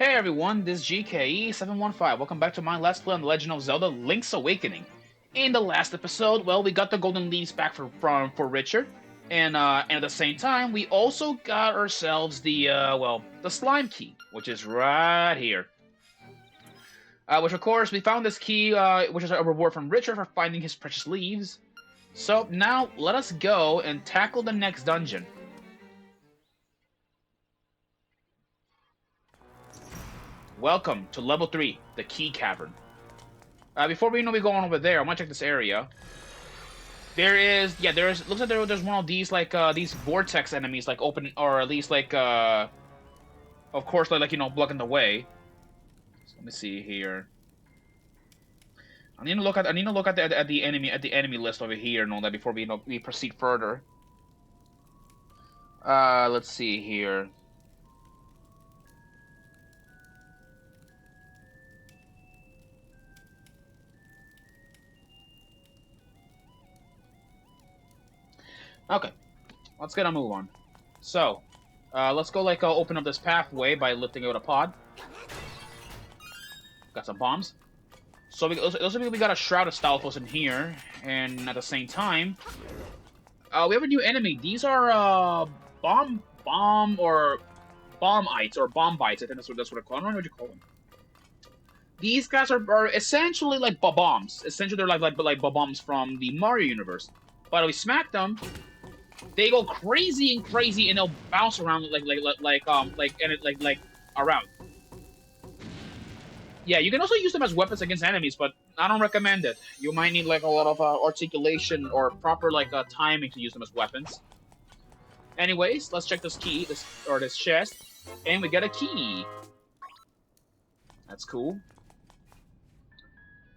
Hey everyone, this is GKE715. Welcome back to my Let's Play on The Legend of Zelda Link's Awakening. In the last episode, well, we got the golden leaves back for Richard, and at the same time, we also got ourselves the slime key, which is right here. Which of course, we found this key, which is a reward from Richard for finding his precious leaves. So now, let us go and tackle the next dungeon. Welcome to level 3, the Key Cavern. Before we go on over there, I want to check this area. Looks like there's one of these, these vortex enemies, open, or at least, of course, blocking the way. So let me see here. I need to look at the enemy list over here and all that before we proceed further. Let's see here. Okay, let's get a move on. So, let's go open up this pathway by lifting out a pod. Got some bombs. So we got a Shroud of Stalfos in here, and at the same time, we have a new enemy. These are bombites or bombites. I think that's what I call them. I don't know what you call them. These guys are essentially like bombs. Essentially, they're like bombs from the Mario universe. But we smack them. They go crazy and they'll bounce around around. Yeah, you can also use them as weapons against enemies, but I don't recommend it. You might need a lot of articulation or proper timing to use them as weapons. Anyways, let's check this chest, and we get a key. That's cool.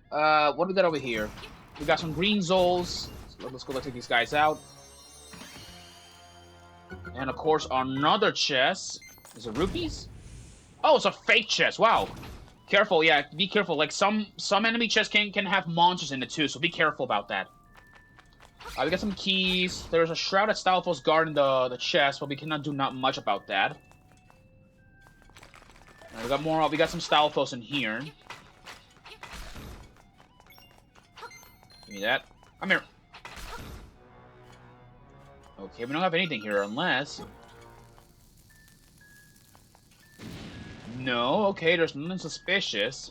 What do we got over here? We got some green souls. So let's go take these guys out. And of course, another chest. Is it rupees? Oh, it's a fake chest. Wow. Careful, yeah, be careful. Some enemy chests can have monsters in it too, so be careful about that. We got some keys. There's a Shroud of Stalfos guarding the chest, but we cannot do not much about that. We got more. We got some Stalfos in here. Give me that. Come here. Okay, we don't have anything here unless... No, okay, there's nothing suspicious.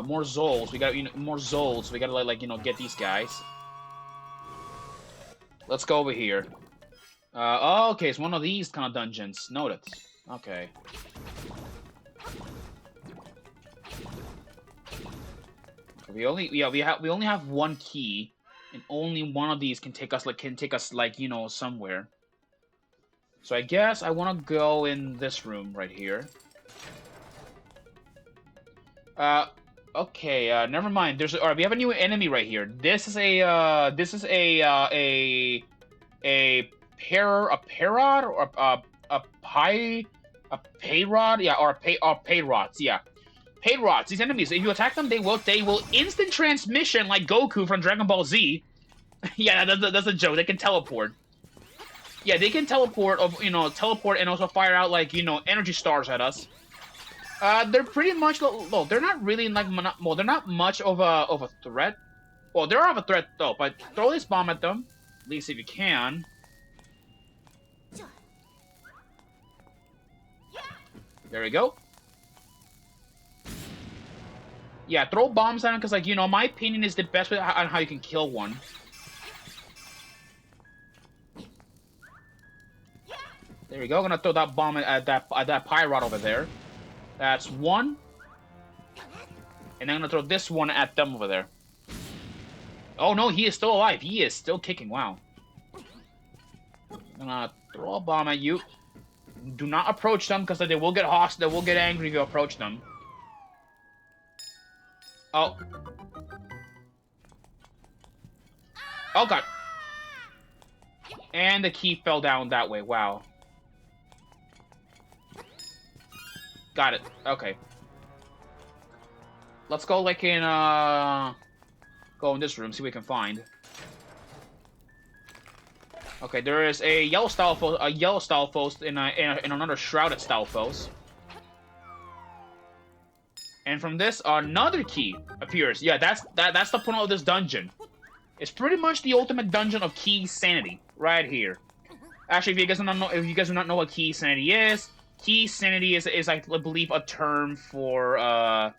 More Zols. We got more Zols. We gotta get these guys. Let's go over here. Oh, okay, it's one of these kind of dungeons. Noted. Okay. We only have one key, and only one of these can take us somewhere. So I guess I want to go in this room right here. Okay, never mind. Alright, we have a new enemy right here. This is a parrot or a payrod, yeah, or payrods, yeah. Payrods. These enemies, if you attack them, they will instant transmission like Goku from Dragon Ball Z. Yeah, that's a joke. They can teleport. Yeah, they can teleport and also fire out energy stars at us. They're pretty much low. They're not really they're not much of a threat. Well, they are of a threat though. But throw this bomb at them, at least if you can. There we go. Yeah, throw bombs at them because my opinion is the best way on how you can kill one. There we go. I'm gonna throw that bomb at that Pyrot over there. That's one. And I'm gonna throw this one at them over there. Oh no, he is still alive. He is still kicking. Wow. I'm gonna throw a bomb at you. Do not approach them because they will get hostile. They will get angry if you approach them. Oh. Oh god. And the key fell down that way. Wow. Got it. Okay. Let's go go in this room, see what we can find. Okay, there is a yellow Stalfos in another Shrouded Stalfos. And from this, another key appears. Yeah, that's the point of this dungeon. It's pretty much the ultimate dungeon of key sanity, right here. Actually, if you guys do not know what key sanity is I believe a term for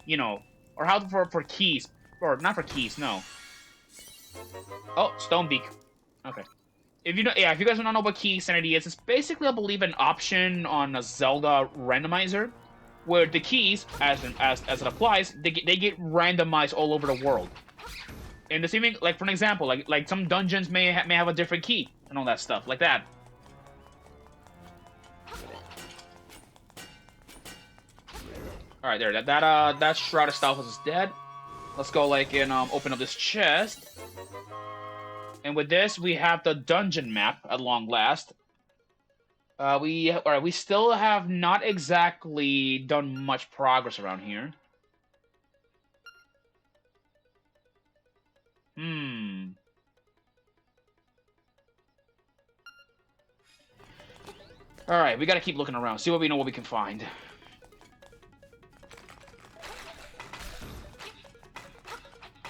you know, or how for keys, or not for keys, no. Oh, Stonebeak. Okay. If you know, yeah, if you guys don't know what key sanity is, it's basically, I believe, an option on a Zelda randomizer, where the keys, as it applies, they get randomized all over the world. And the same thing, like for an example, like some dungeons may have a different key and all that stuff, like that. All right, there. That Shroud of Stalfos is dead. Let's go like and open up this chest. And with this, we have the dungeon map at long last. We still have not exactly done much progress around here. Alright, we gotta keep looking around, see what we can find.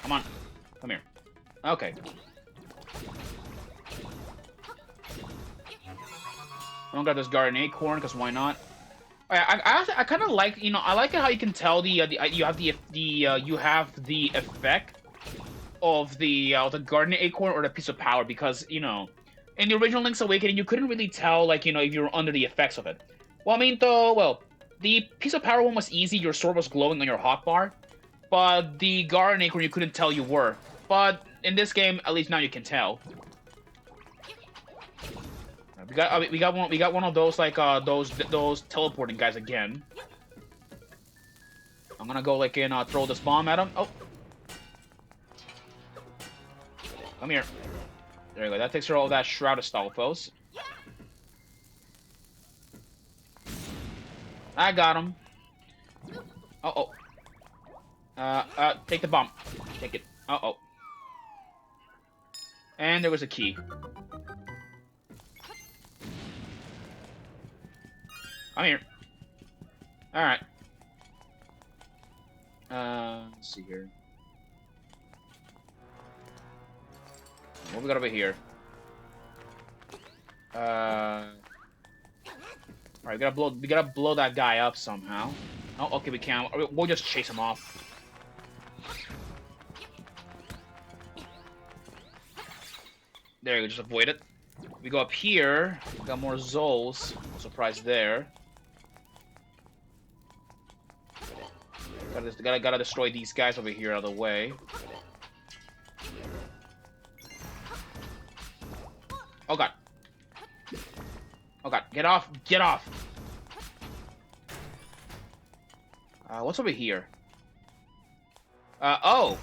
Come on. Come here. Okay. I don't got this garden acorn, because why not? I kind of like, I like how you can tell you have the effect of the garden acorn or the piece of power, because in the original Link's Awakening you couldn't really tell if you were under the effects of it. Well, the piece of power one was easy. Your sword was glowing on your hotbar, but the garden acorn you couldn't tell you were. But in this game, at least now you can tell. We got one of those those teleporting guys again. I'm gonna go and throw this bomb at him. Oh, come here. There you go. That takes care of all that Shroud of Stalfos. I got him. Take the bomb. Take it. And there was a key. I'm here. Alright. Let's see here. What we got over here? Alright, we gotta blow that guy up somehow. Oh, okay, we can. We'll just chase him off. There you go, just avoid it. We go up here. We got more Zols. No surprise there. Gotta destroy these guys over here out of the way. Oh god. Oh god, get off! Get off! What's over here? Oh!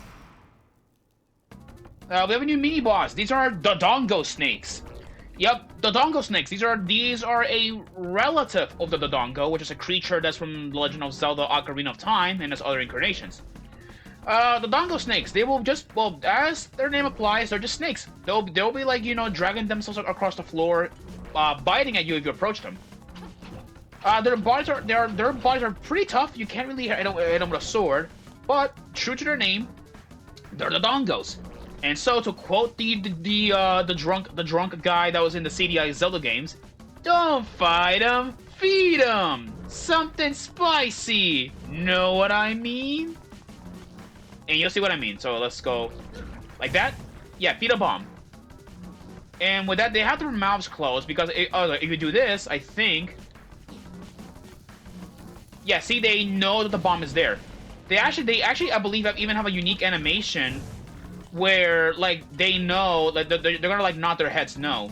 We have a new mini-boss. These are the Dodongo snakes. Yep, the Dodongo snakes. These are a relative of the Dodongo, which is a creature that's from The Legend of Zelda: Ocarina of Time and its other incarnations. The Dodongo snakes, they will just, well, as their name applies, they're just snakes. They'll be dragging themselves across the floor, biting at you if you approach them. Their bodies are pretty tough. You can't really hit them with a sword, but true to their name, they're the Dodongos. And so, to quote the drunk guy that was in the CDI Zelda games, "Don't fight 'em, feed 'em! Something spicy! Know what I mean?" And you'll see what I mean. So let's go like that. Yeah, feed a bomb. And with that, they have their mouths closed because if you do this, I think. Yeah, see, they know that the bomb is there. They actually, I believe, even have a unique animation where, they know, they're gonna, nod their heads no.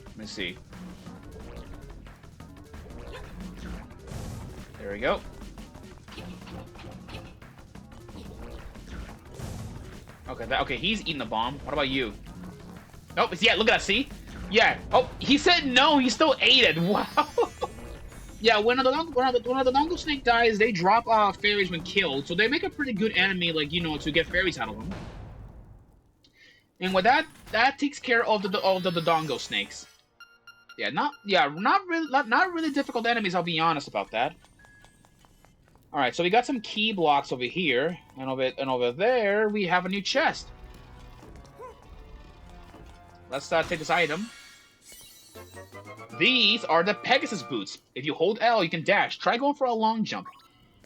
Let me see. There we go. Okay, he's eating the bomb. What about you? Oh, yeah, look at that, see? Yeah. Oh, he said no, he still ate it. Wow. Yeah, when the Dodongo snake dies, they drop fairies when killed, so they make a pretty good enemy, to get fairies out of them. And with that takes care of the Dodongo snakes. Yeah, not really difficult enemies. I'll be honest about that. All right, so we got some key blocks over here, and over there we have a new chest. Let's take this item. These are the Pegasus boots. If you hold L, you can dash. Try going for a long jump.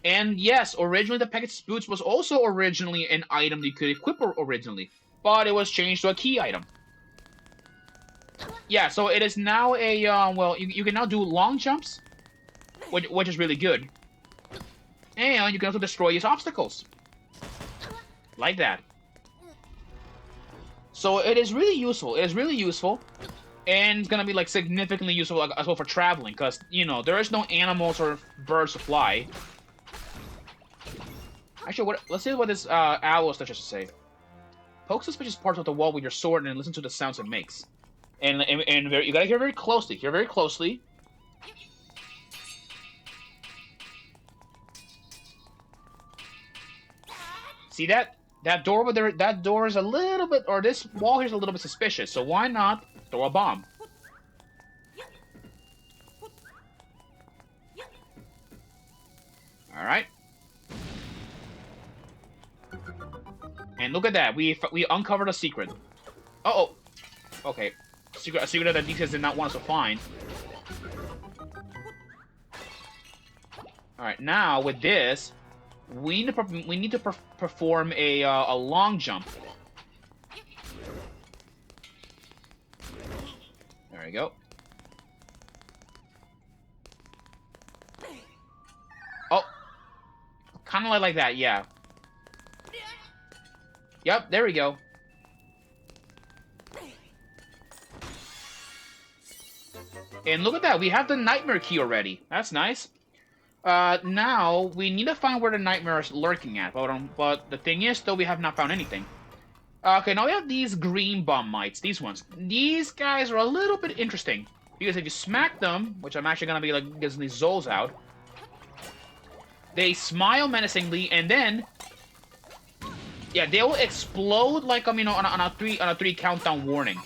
And yes, originally the Pegasus boots was also originally an item you could equip originally, but it was changed to a key item. Yeah, so it is now a, well, you can now do long jumps, which is really good. And you can also destroy these obstacles. Like that. So it is really useful. It is really useful. And it's gonna be, like, significantly useful as well for traveling, because, you know, there is no animals or birds to fly. Actually, let's see what this owl touch has to say. Poke suspicious parts of the wall with your sword and listen to the sounds it makes. And you gotta hear very closely. Hear very closely. See that? That door over there, that door is a little bit, or this wall here is a little bit suspicious, so why not throw a bomb? Alright. And look at that, we uncovered a secret. Uh-oh. Okay. A secret that DCS did not want us to find. Alright, now with this, we need to perform a long jump. There we go. Oh, kind of like that, yeah. Yep, there we go. And look at that, we have the nightmare key already. That's nice. Now, we need to find where the nightmare is lurking at, but the thing is, though, we have not found anything. Okay, now we have these green bomb mites, these ones. These guys are a little bit interesting, because if you smack them, which I'm actually gonna be, like, getting these Zols out, they smile menacingly, and then, yeah, they will explode, like, you know, on a three countdown warning.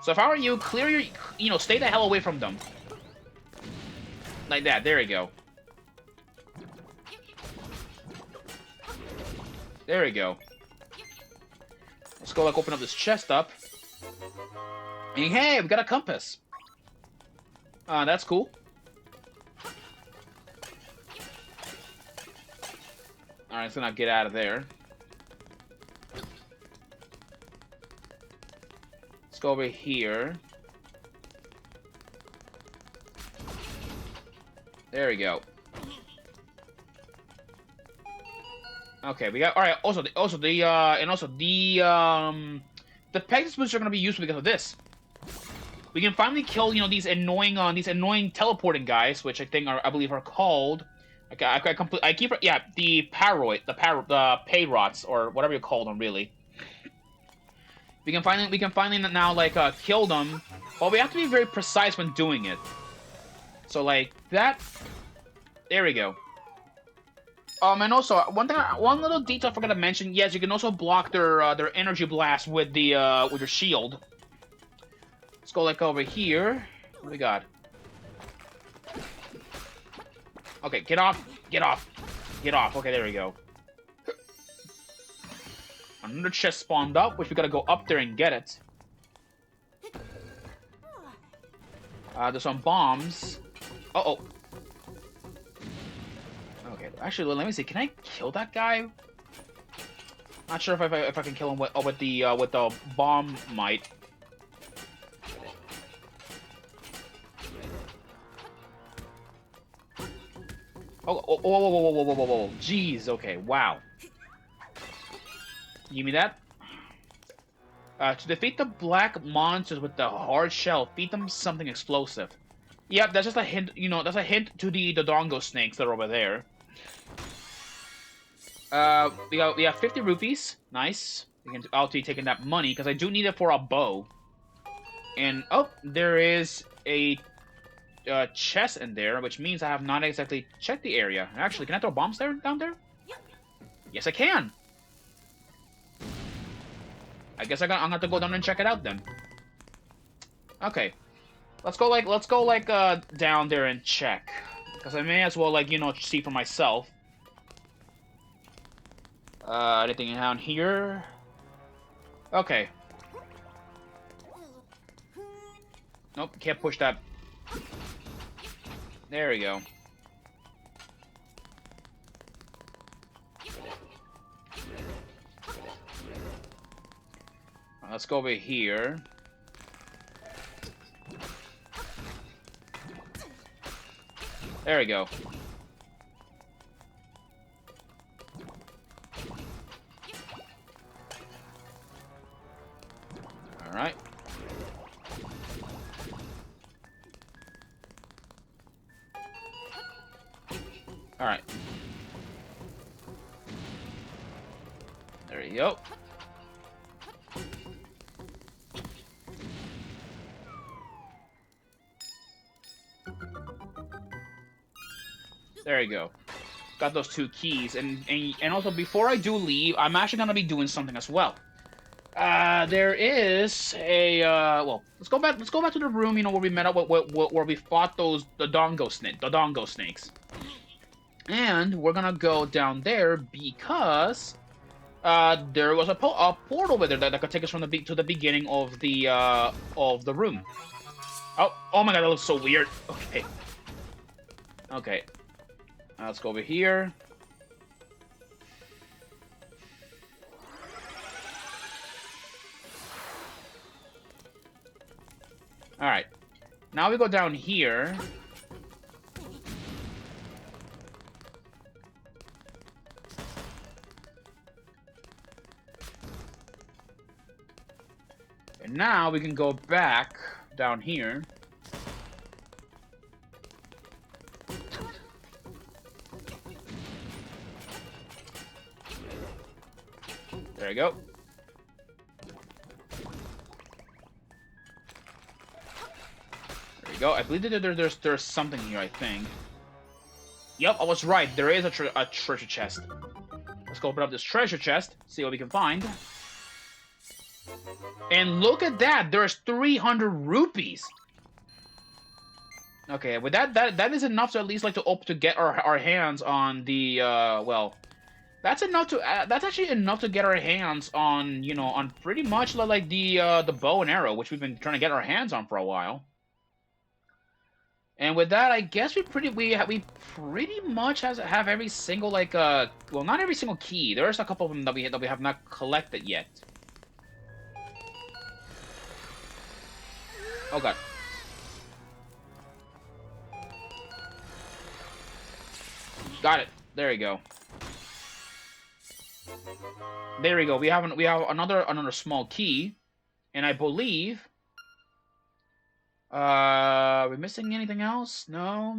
So if I were you, clear your, you know, stay the hell away from them. Like that, there we go. There we go. Let's go, like, open up this chest up. And hey, we got a compass. That's cool. Alright, let's not get out of there. Let's go over here. There we go. Okay, we got, all right. Also the Pegasus boots are gonna be useful because of this. We can finally kill, you know, these annoying teleporting guys, which I believe are called. Okay, yeah, the Payrots, or whatever you call them, really. We can finally now, like, kill them, but we have to be very precise when doing it. So, like that. There we go. And also one little detail I forgot to mention. Yes, you can also block their energy blast with your shield. Let's go, like, over here. What do we got? Okay, get off, get off, get off. Okay, there we go. Another chest spawned up, which we gotta go up there and get it. There's some bombs. Uh-oh. Okay, actually, let me see. Can I kill that guy? Not sure if I can kill him with the bomb mite. Oh, whoa. Jeez, okay, wow. Give me that. To defeat the black monsters with the hard shell, feed them something explosive. Yep, that's just a hint, you know, that's a hint to the Dodongo snakes that are over there. We have 50 rupees. Nice. I'll be taking that money, because I do need it for a bow. And, oh, there is a chest in there, which means I have not exactly checked the area. Actually, can I throw bombs down there? Yes, I can. I guess I'm gonna have to go down and check it out then. Okay. let's go like down there and check, because I may as well like see for myself. Anything down here? Okay. Nope, can't push that. There we go. Let's go over here. There we go. All right. All right. There you go. There you go. Got those 2 keys, and also before I do leave, I'm actually gonna be doing something as well. There is a well, let's go back to the room, where we met up, where we fought the dongo snakes. And we're gonna go down there because there was a portal over there that could take us from to the beginning of the room. Oh my god, that looks so weird. Okay. Okay. Let's go over here. Alright. Now we go down here. And now we can go back down here. There you go. There you go. I believe that there's something here, I think. Yep, I was right. There is a treasure chest. Let's go open up this treasure chest, see what we can find. And look at that! There's 300 rupees! Okay, with that is enough to at least like to get our hands on the well, that's enough to that's actually enough to get our hands on on pretty much like the bow and arrow, which we've been trying to get our hands on for a while. And with that, I guess we pretty much have every single like well, not every single key. There's a couple of them that we have not collected yet. Oh god. Got it. There you go. There we go. We have another small key, and I believe. Are we missing anything else? No.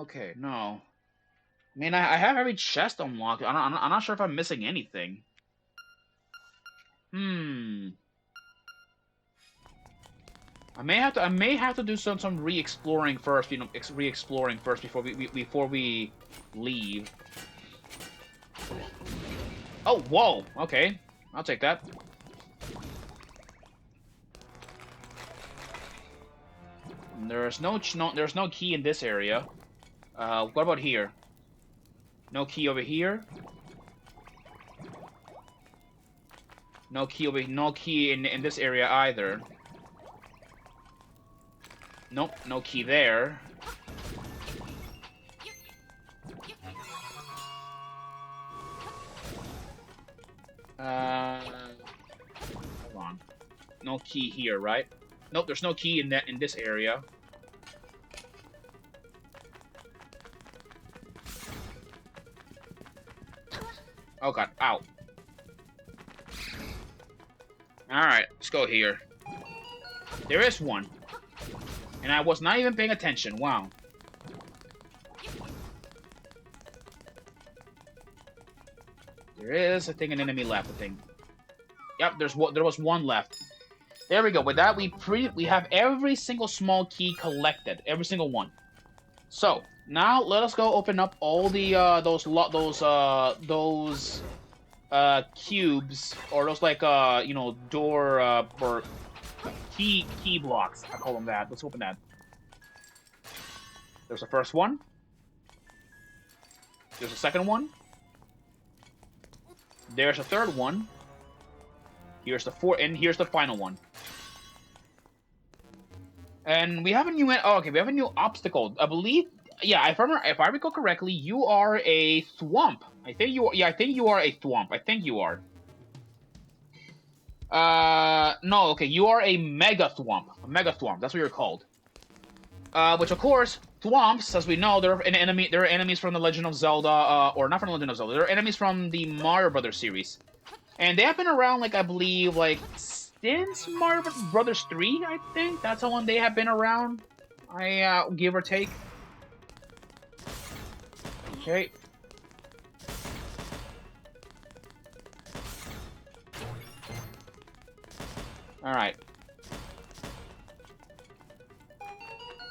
Okay, no. I mean, I have every chest unlocked. I'm not sure if I'm missing anything. I may have to do some re-exploring first. Re-exploring first before we leave. Oh, whoa. Okay, I'll take that. There's no key in this area. What about here? No key over here. No key in this area either. Nope, no key there. Hold on. No key here, right? Nope, there's no key in this area. Oh god, ow. Alright, let's go here. There is one. And I was not even paying attention, wow. There is, I think, an enemy left, I think. Yep, there was one left. There we go. With that, we have every single small key collected, every single one. So now let us go open up all the those cubes, or those like door or key blocks. I call them that. Let's open that. There's the first one. There's the second one. There's the third one. Here's the fourth, and here's the final one. And we have a new, oh, okay, we have a new obstacle. I believe, yeah, if I recall correctly, you are a thwomp. I think you are, yeah, I think you are a thwomp. I think you are. No, okay, you are a mega thwomp. A mega thwomp, that's what you're called. Which of course, thwomps, as we know, they're an enemy. They're enemies from the Legend of Zelda, or not from the Legend of Zelda. They're enemies from the Mario Brothers series, and they have been around, like, I believe, like, since Mario Brothers 3. I think that's how long they have been around. Give or take. Okay. All right.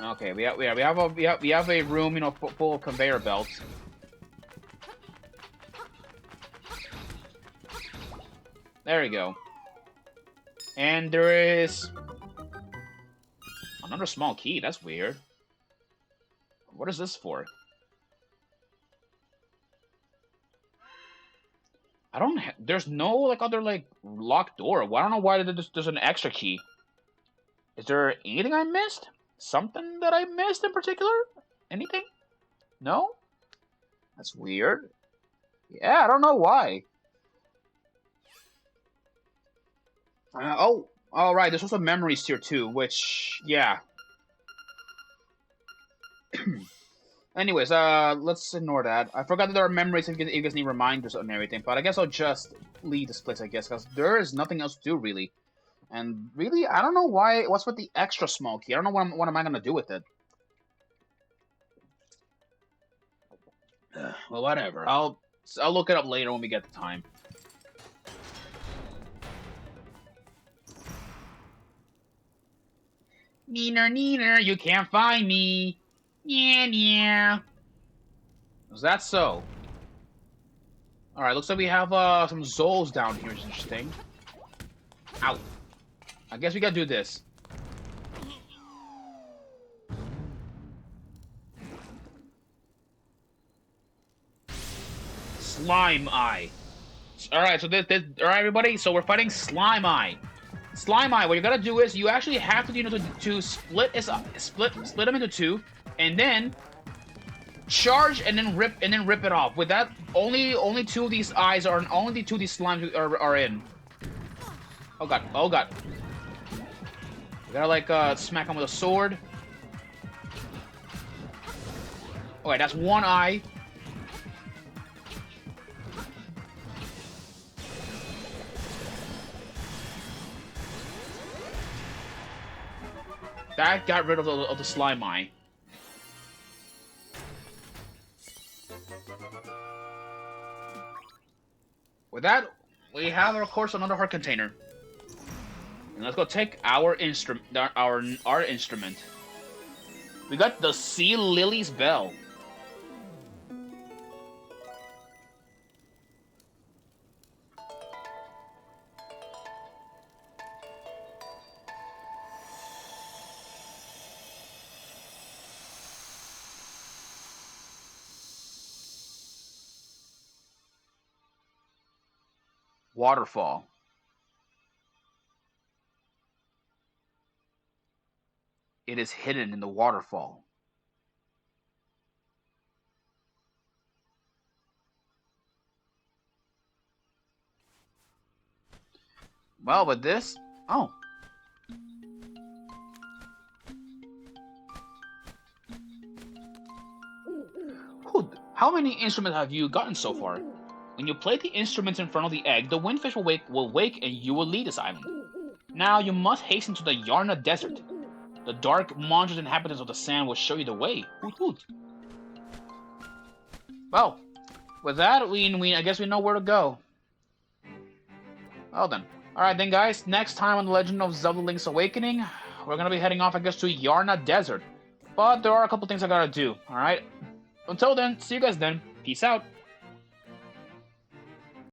Okay, we have a room, you know, full of conveyor belts. There we go. And there is another small key. That's weird. What is this for? There's no, like, other, like, locked door. Well, I don't know why there's an extra key. Is there anything I missed? Something that I missed in particular? Anything? No? That's weird. Yeah, I don't know why. Oh, right. There's also memories here too, which, yeah. Anyways, let's ignore that. I forgot that there are memories if you guys need reminders and everything, but I guess I'll just leave this place, I guess, because there is nothing else to do, really. And really, I don't know why. What's with the extra small key? I don't know what am I gonna do with it. Well, whatever. I'll look it up later when we get the time. Neener, you can't find me. Yeah. Is that so? Alright, looks like we have some Zols down here. It's interesting. Ow. I guess we gotta do this. Slime Eye. Alright, so alright, everybody, so we're fighting Slime Eye. Slime Eye, what you gotta do is you actually have to, you know, to split them into two, and then charge and then rip it off. With that, only two of these eyes are only two of these slimes are in. Oh god, oh god. You gotta, like, smack him with a sword. Okay, that's one eye. That got rid of the slime eye. With that, we have, of course, another heart container. And let's go take our instrument. Our instrument. We got the Sea Lily's Bell. Waterfall. It is hidden in the waterfall. Well, with this... Oh. How many instruments have you gotten so far? When you play the instruments in front of the egg, the windfish will wake and you will leave this island. Now you must hasten to the Yarna Desert. The dark, monstrous inhabitants of the sand will show you the way. Hoot hoot. Well, with that, I guess we know where to go. Well then. Alright then, guys, next time on The Legend of Zelda Link's Awakening, we're gonna be heading off, I guess, to Yarna Desert. But there are a couple things I gotta do, alright? Until then, see you guys then. Peace out.